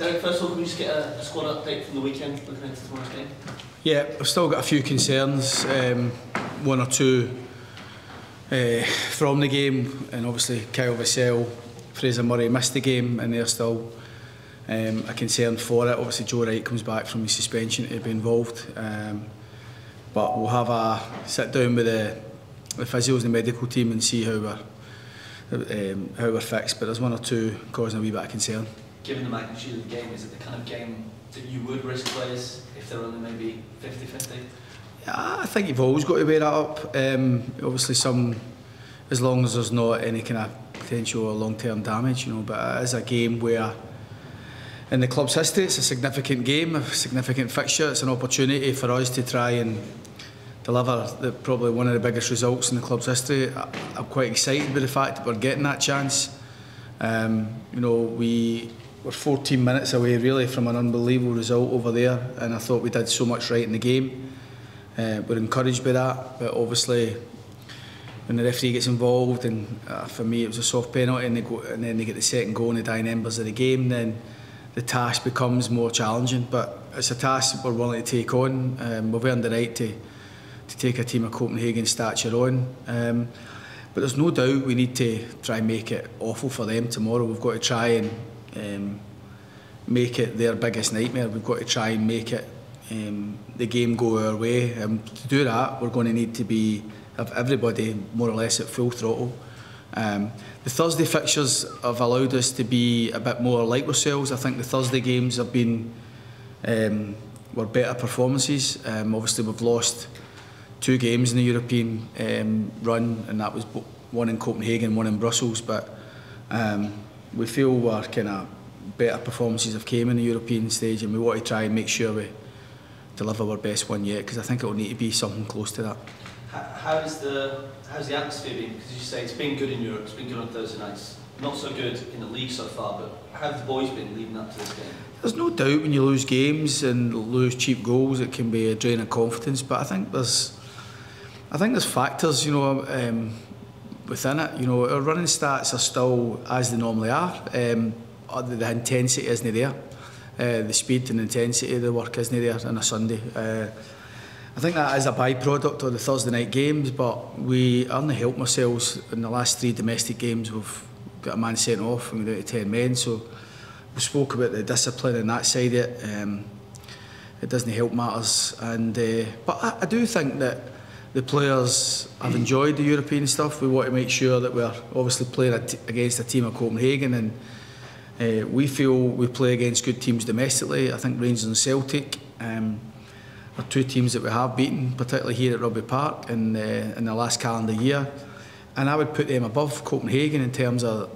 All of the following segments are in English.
Derek, first of all, can we just get a squad update from the weekend looking into tomorrow's game? Yeah, I've still got a few concerns, one or two from the game, and obviously Kyle Vassell, Fraser Murray missed the game and they're still a concern for it. Obviously Joe Wright comes back from his suspension to be involved, but we'll have a sit down with the physios and the medical team and see how we're fixed, but there's one or two causing a wee bit of concern. Given the magnitude of the game, is it the kind of game that you would risk players if they're only maybe 50-50? Yeah, I think you've always got to weigh that up. Obviously as long as there's not any kind of potential or long-term damage, you know, but it is a game where in the club's history it's a significant game, a significant fixture. It's an opportunity for us to try and deliver probably one of the biggest results in the club's history. I'm quite excited by the fact that we're getting that chance. You know, we're 14 minutes away really from an unbelievable result over there, and I thought we did so much right in the game. We're encouraged by that, but obviously when the referee gets involved, and for me it was a soft penalty, and then they get the second goal in the dying embers of the game, then the task becomes more challenging. But it's a task that we're willing to take on. We've earned the right to take a team of Copenhagen stature on. But there's no doubt we need to try and make it awful for them tomorrow. We've got to try and make it their biggest nightmare. We've got to try and make it the game go our way. To do that, we're going to need to have everybody more or less at full throttle. The Thursday fixtures have allowed us to be a bit more like ourselves. I think the Thursday games have been were better performances. Obviously, we've lost 2 games in the European run, and that was one in Copenhagen, one in Brussels. But we feel our kind of better performances have came in the European stage, and we want to try and make sure we deliver our best one yet, because I think it will need to be something close to that. How's the atmosphere been? Because you say it's been good in Europe, it's been good on Thursday nights, not so good in the league so far. But how have the boys been leading up to this game? There's no doubt when you lose games and lose cheap goals, it can be a drain of confidence. But I think there's factors, you know, within it. You know, our running stats are still as they normally are. The intensity isn't there. The speed and intensity of the work isn't there on a Sunday. I think that is a byproduct of the Thursday night games, but we aren't helping ourselves. In the last 3 domestic games, we've got a man sent off and we're down to 10 men. So we spoke about the discipline and that side of it. It doesn't help matters. But I do think that the players have enjoyed the European stuff. We want to make sure that we're obviously playing against a team of Copenhagen, and we feel we play against good teams domestically. I think Rangers and Celtic are 2 teams that we have beaten, particularly here at Rugby Park in the last calendar year. And I would put them above Copenhagen in terms of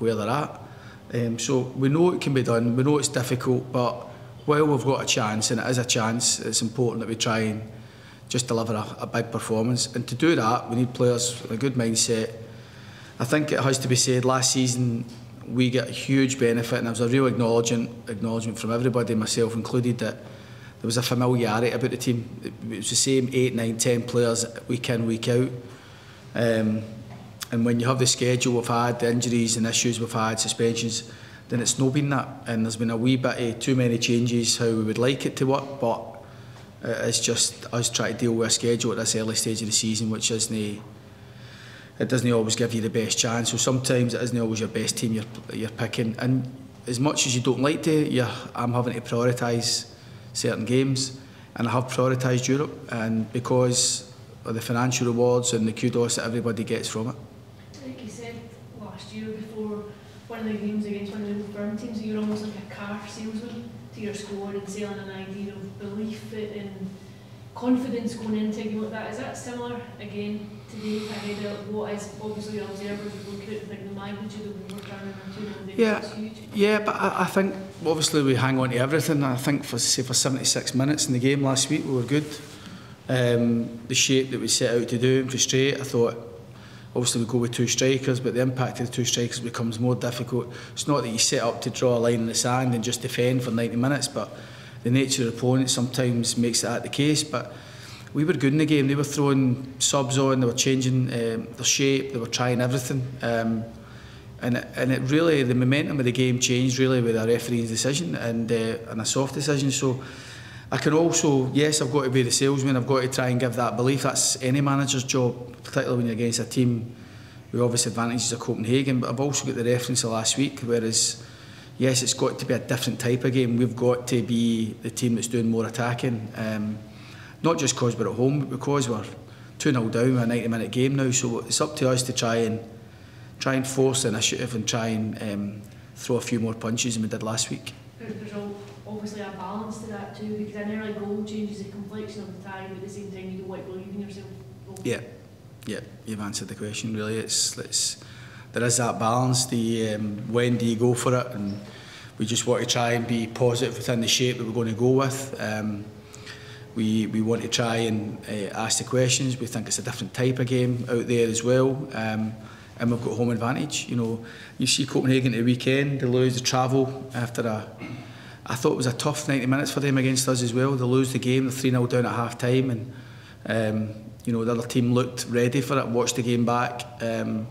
where they're at. So we know it can be done, we know it's difficult, but while we've got a chance, and it is a chance, it's important that we try and just deliver a big performance. And to do that, we need players with a good mindset. I think it has to be said, last season we get a huge benefit, and there was a real acknowledgement from everybody, myself included, that there was a familiarity about the team. It was the same 8, 9, 10 players week in, week out. And when you have the schedule we've had, the injuries and issues we've had, suspensions, then it's not been that. And there's been a wee bit of too many changes how we would like it to work, but it's just us trying to deal with a schedule at this early stage of the season, which it doesn't always give you the best chance. So sometimes it isn't always your best team you're picking. And as much as you don't like to, I'm having to prioritise certain games, and I have prioritised Europe, and because of the financial rewards and the kudos that everybody gets from it. Like you said last year before one of the games against one of the firm teams, you're almost like a car salesman to your squad and selling an idea of belief and confidence going into a game like that. Is that similar again today ahead of what is obviously your observers would look at, like the magnitude of what we're trying to do? Yeah, it's huge. Yeah, but I think obviously we hang on to everything. I think for 76 minutes in the game last week we were good. The shape that we set out to do and frustrate, I thought obviously we go with 2 strikers, but the impact of the 2 strikers becomes more difficult. It's not that you set up to draw a line in the sand and just defend for 90 minutes, but the nature of the opponent sometimes makes that the case. But we were good in the game. They were throwing subs on, they were changing their shape, they were trying everything. And it really, the momentum of the game changed really with a referee's decision and a soft decision. So I can also, yes, I've got to be the salesman, I've got to try and give that belief. That's any manager's job, particularly when you're against a team with obvious advantages of Copenhagen. But I've also got the reference of last week, whereas, yes, it's got to be a different type of game. We've got to be the team that's doing more attacking. Not just because we're at home, but because we're 2-0 down with a 90-minute game now. So it's up to us to try and force the initiative and try and throw a few more punches than we did last week. There's obviously a balance to that too, because an early goal changes the complexion of the tie, but at the same time you don't want to believe in yourself. Yeah, you've answered the question really. There is that balance, when do you go for it, and we just want to try and be positive within the shape that we're going to go with. We want to try and ask the questions. We think it's a different type of game out there as well, and we've got home advantage. You know, you see Copenhagen at the weekend, they lose the travel after I thought it was a tough 90 minutes for them against us as well. They lose the game, they're 3-0 down at half time, and you know, the other team looked ready for it, watched the game back, and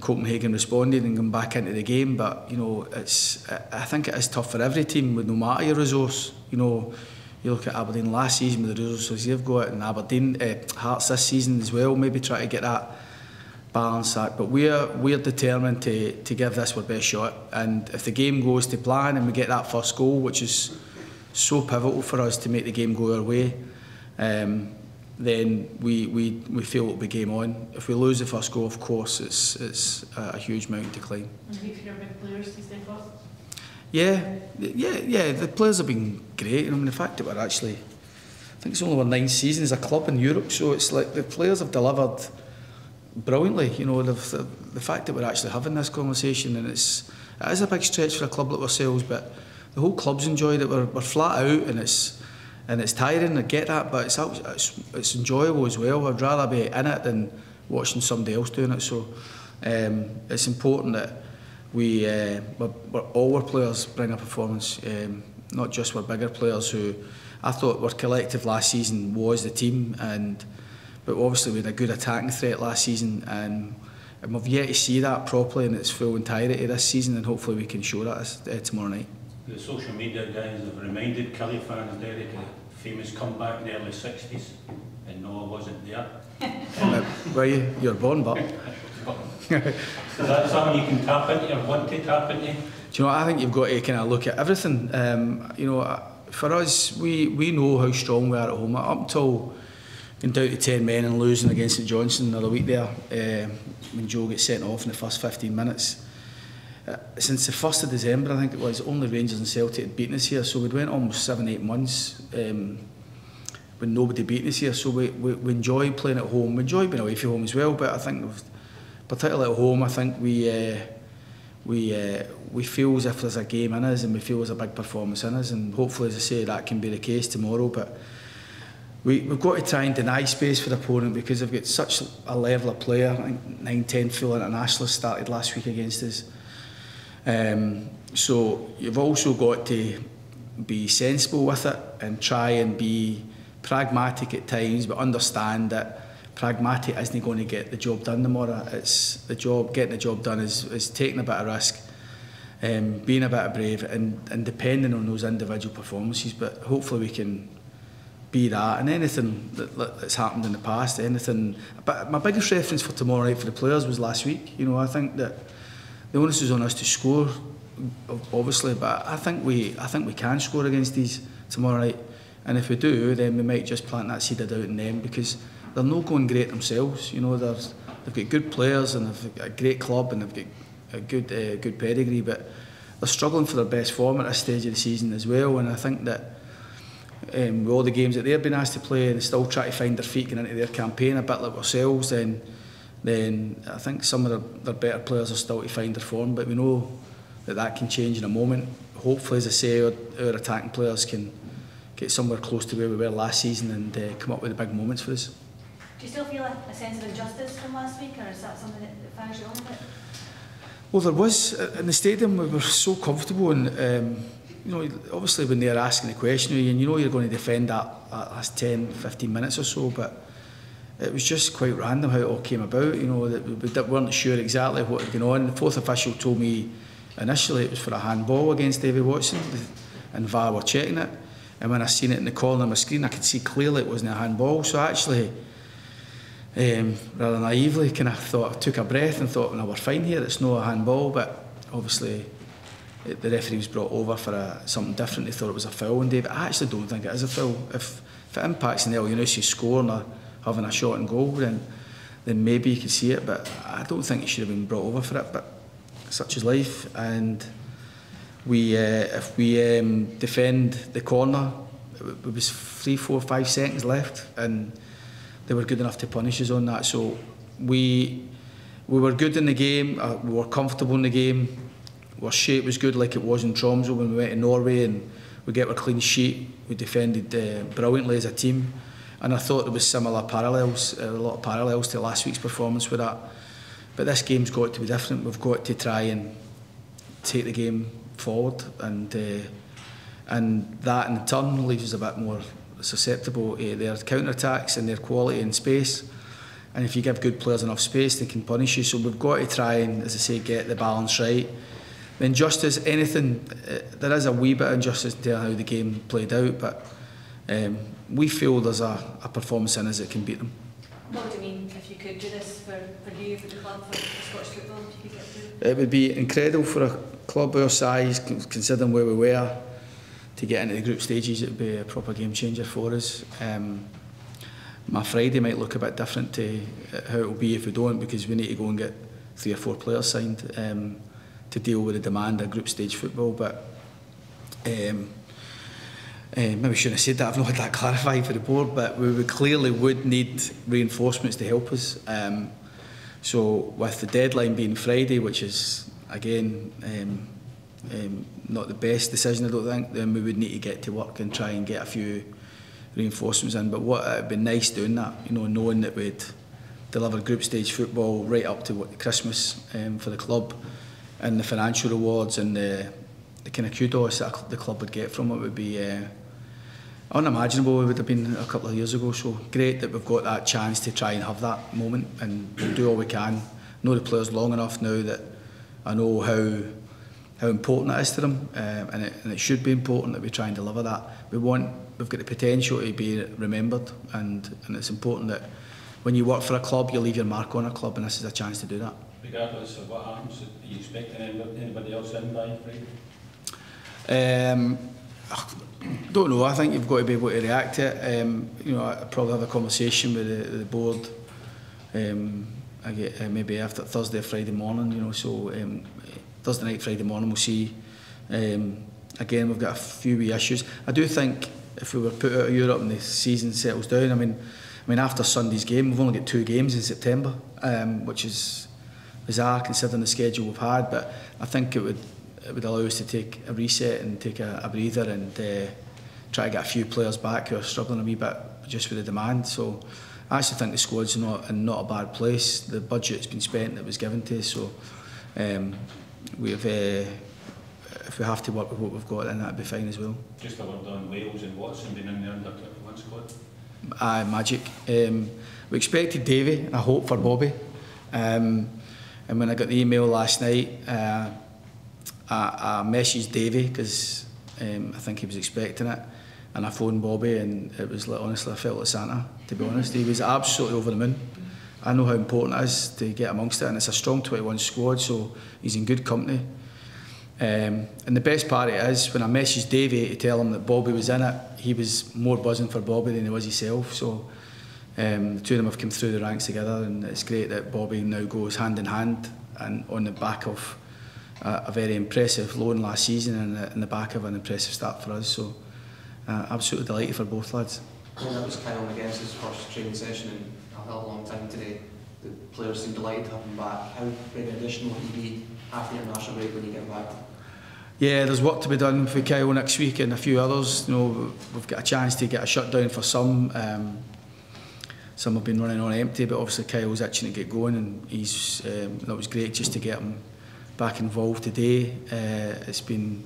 Copenhagen responded and come back into the game. But you know, I think it is tough for every team, with no matter your resource. You know, you look at Aberdeen last season with the resources they've got, and Aberdeen, Hearts this season as well. Maybe try to get that balance out. But we're determined to give this our best shot. And if the game goes to plan and we get that first goal, which is so pivotal for us to make the game go our way, then we feel it'll be game on. If we lose the first goal, of course, it's a huge mountain to climb. And wait for your big players to step up. Yeah. The players have been great. I mean, the fact that we're actually, I think it's only our 9th season as a club in Europe, so it's like the players have delivered brilliantly. You know, the fact that we're actually having this conversation, and it is a big stretch for a club like ourselves, but the whole club's enjoyed it. We're flat out, and it's tiring. I get that, but it's enjoyable as well. I'd rather be in it than watching somebody else doing it. So it's important that all our players bring a performance, not just our bigger players who I thought were collective last season was the team, but obviously we had a good attacking threat last season, and we've yet to see that properly in its full entirety this season, and hopefully we can show that tomorrow night. The social media guys have reminded Kelly fans, Derek, of the famous comeback in the early 60s, and no, I wasn't there. Were you? You were born, but. Is that something you can tap into or want to tap into? Do you know what, I think you've got to kind of look at everything. You know, for us, we know how strong we are at home. Up until going down to 10 men and losing against St Johnstone the other week there, when Joe gets sent off in the first 15 minutes. Since the 1st of December, I think it was, only Rangers and Celtic had beaten us here, so we'd went almost 7-8 months with nobody beating us here. So we enjoy playing at home. We enjoy being away from home as well, but I think particularly at home, I think we feel as if there's a game in us, and we feel there's a big performance in us, and hopefully, as I say, that can be the case tomorrow. But we've got to try and deny space for the opponent, because they've got such a level of player. I think 9-10 full internationalists started last week against us. So you've also got to be sensible with it and try and be pragmatic at times, but understand that pragmatic isn't going to get the job done tomorrow. It's getting the job done is taking a bit of risk, being a bit brave, and depending on those individual performances. But hopefully we can be that, and anything that's happened in the past, anything. But my biggest reference for tomorrow night for the players was last week. You know, I think that the onus is on us to score, obviously, but I think we can score against these tomorrow night, and if we do, then we might just plant that seed of doubt in them, because they're not going great themselves. You know, they've got good players, and they've got a great club, and they've got a good pedigree, but they're struggling for their best form at this stage of the season as well. And I think that with all the games that they've been asked to play, and they still try to find their feet going into their campaign a bit like ourselves, then I think some of their better players are still to find their form, but we know that can change in a moment. Hopefully, as I say, our attacking players can get somewhere close to where we were last season and come up with the big moments for us. Do you still feel a sense of injustice from last week, or is that something that fires you on a bit? Well, there was in the stadium. We were so comfortable, and you know, obviously when they're asking the question, and you know you're going to defend that last 10-15 minutes or so, but it was just quite random how it all came about. You know, that we weren't sure exactly what had gone on. The fourth official told me initially it was for a handball against Davy Watson, and VAR were checking it. And when I seen it in the corner of my screen, I could see clearly it wasn't a handball. So actually, rather naively, kind of thought, I took a breath and thought, no, we're fine here. It's not a handball, but obviously the referee was brought over for something different. They thought it was a foul on David. I actually don't think it is a foul. If it impacts in Elyounoussi scoring or having a shot and goal, then maybe you could see it. But I don't think he should have been brought over for it. But such is life. And if we defend the corner, it was 3, 4, 5 seconds left, and they were good enough to punish us on that. So we were good in the game. We were comfortable in the game. Our shape was good, like it was in Tromsø when we went to Norway, and we get our clean sheet. We defended brilliantly as a team, and I thought there was similar parallels, a lot of parallels to last week's performance with that. But this game's got to be different. We've got to try and take the game forward, and that in turn leaves us a bit more susceptible to their counter-attacks and their quality in space. And if you give good players enough space, they can punish you. So we've got to try and, as I say, get the balance right. The injustice, anything, there is a wee bit of injustice in how the game played out, but we feel there's a performance in us that can beat them. What would you mean if you could do this for you, for the club, for Scottish football, if you could get through? It would be incredible for a club our size, considering where we were, to get into the group stages. It would be a proper game changer for us. My Friday might look a bit different to how it will be if we don't, because we need to go and get 3 or 4 players signed to deal with the demand of group stage football. But maybe I shouldn't have said that. I've not had that clarified for the board, but we clearly would need reinforcements to help us. So with the deadline being Friday, which is again not the best decision, I don't think, then we would need to get to work and try and get a few reinforcements in. But what it would be nice doing that, you know, knowing that we'd deliver group stage football right up to Christmas for the club, and the financial rewards and the kind of kudos that the club would get from it would be unimaginable. It would have been a couple of years ago. So great that we've got that chance to try and have that moment, and we'll do all we can. Know the players long enough now that I know how important it is to them, and it should be important that we try and deliver that. We've got the potential to be remembered, and it's important that when you work for a club, you leave your mark on a club, and this is a chance to do that. Regardless of what happens, are you expecting anybody else in by Friday? Don't know. I think you've got to be able to react to it. You know, I'll probably have a conversation with the board. Maybe after Thursday or Friday morning. You know, so Thursday night, Friday morning, we'll see. Again, we've got a few wee issues. I do think if we were put out of Europe and the season settles down, I mean, after Sunday's game, we've only got 2 games in September, which is bizarre considering the schedule we've had. But I think it would allow us to take a reset and take a breather and try to get a few players back who are struggling a wee bit just with the demand. So I actually think the squad's not a bad place. The budget's been spent that was given to us. So if we have to work with what we've got, then that'd be fine as well. Just a word on Wales and Watson being in the under-21 squad. Magic. We expected Davy, and I hope for Bobby. And when I got the email last night, I messaged Davy because I think he was expecting it, and I phoned Bobby, and it was like, honestly, I felt like Santa, to be honest. He was absolutely over the moon. I know how important it is to get amongst it, and it's a strong 21 squad, so he's in good company. And the best part of it is, when I messaged Davy to tell him that Bobby was in it, he was more buzzing for Bobby than he was himself. So the two of them have come through the ranks together, and it's great that Bobby now goes hand in hand, and on the back of a very impressive loan last season, and in the back of an impressive start for us. So absolutely delighted for both lads. Well, that was Kyle McInnes' first training session in a hell of a long time today. The players seem delighted to have him back. How big an addition will he be after the international break when you get back? Yeah, there's work to be done for Kyle next week and a few others. You know, we've got a chance to get a shutdown for some. Some have been running on empty, but obviously Kyle's itching to get going, and that was great just to get him back involved today. It's been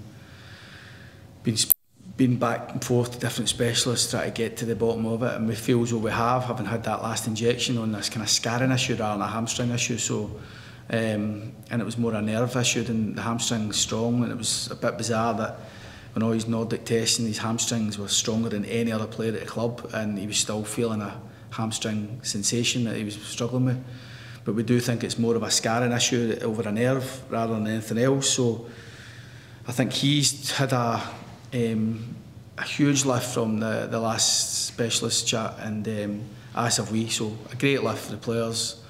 been back and forth to different specialists trying to get to the bottom of it, and we feel as though we have, having had that last injection on this kind of scarring issue rather than a hamstring issue. So, and it was more a nerve issue than the hamstring strong, and it was a bit bizarre that when all his Nordic testing, his hamstrings were stronger than any other player at the club, and he was still feeling a hamstring sensation that he was struggling with. But we do think it's more of a scarring issue over a nerve rather than anything else. So I think he's had a huge lift from the last specialist chat, and as have we. So a great lift for the players.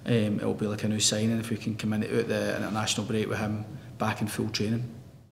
It'll be like a new signing if we can come into the international break with him back in full training.